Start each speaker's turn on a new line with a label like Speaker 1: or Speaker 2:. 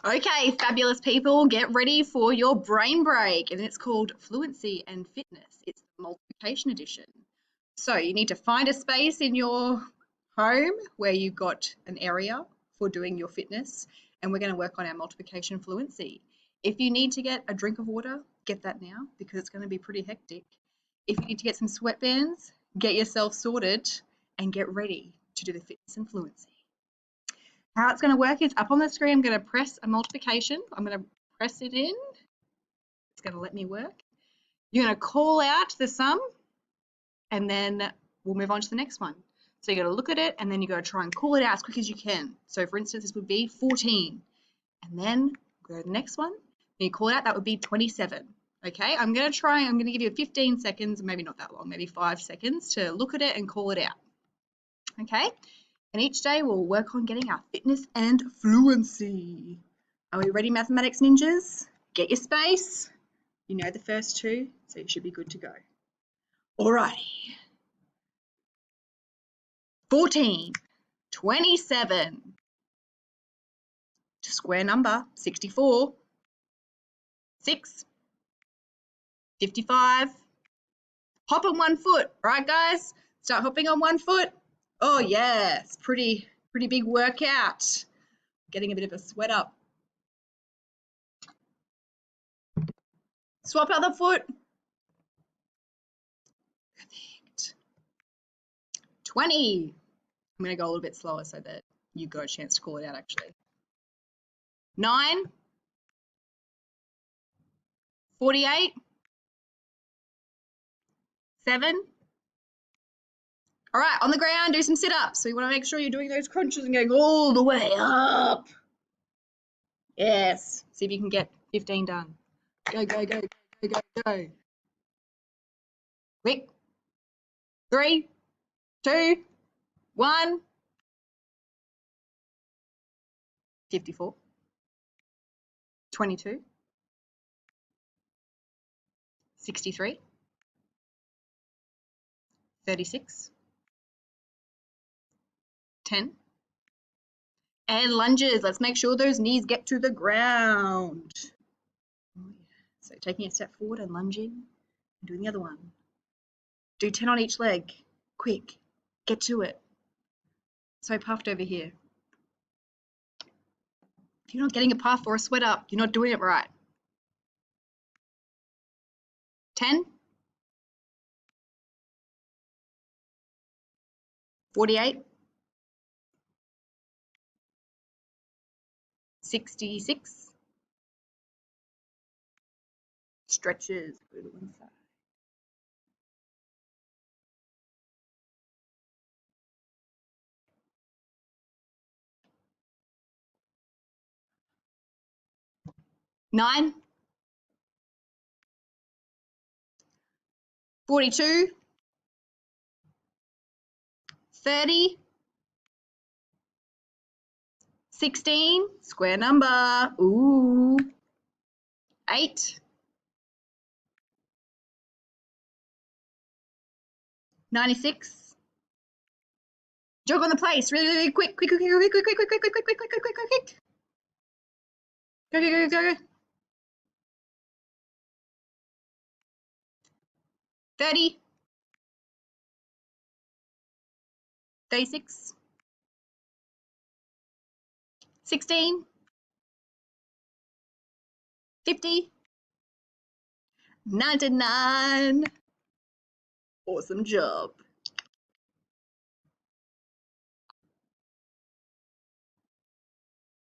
Speaker 1: Okay, fabulous people, get ready for your brain break. And it's called Fluency and Fitness. It's the multiplication edition. So you need to find a space in your home where you've got an area for doing your fitness. And we're going to work on our multiplication fluency. If you need to get a drink of water, get that now because it's going to be pretty hectic. If you need to get some sweatbands, get yourself sorted and get ready to do the fitness and fluency. How it's going to work is up on the screen, I'm going to press a multiplication. I'm going to press it in. It's going to let me work. You're going to call out the sum, and then we'll move on to the next one. So you got to look at it, and then you got to try and call it out as quick as you can. So for instance, this would be 14. And then go to the next one. When you call it out, that would be 27. Okay, I'm going to give you 15 seconds, maybe not that long, maybe 5 seconds to look at it and call it out. Okay, and each day we'll work on getting our fitness and fluency. Are we ready, mathematics ninjas? Get your space. You know the first two, so you should be good to go. Alrighty. 14, 27, square number, 64, 6, 55. Hop on one foot, right guys? Start hopping on one foot. Oh yeah, it's pretty big workout. Getting a bit of a sweat up. Swap other foot. Perfect. 20. I'm going to go a little bit slower so that you've got a chance to call it out actually. 9. 48. 7. All right, on the ground, do some sit-ups. So you want to make sure you're doing those crunches and going all the way up. Yes. See if you can get 15 done. Go, go, go, go, go, go. Quick. 3, 2, 1. 54. 22. 63. 36. 10. And lunges. Let's make sure those knees get to the ground. Oh, yeah. So taking a step forward and lunging and doing the other one. Do 10 on each leg. Quick. Get to it. So puffed over here. If you're not getting a puff or a sweat up, you're not doing it right. 10. 48. 66. Stretches. Go to one side. 9. 42. 30. 16. Square number. Ooh. 8. 96. Jog on the place, really, really quick, quick, quick, quick, quick, quick, quick, quick, quick, quick, quick, quick, quick, quick, quick, quick. Go, go, go, go, go. 30. 36. 16. 50. 99. Awesome job.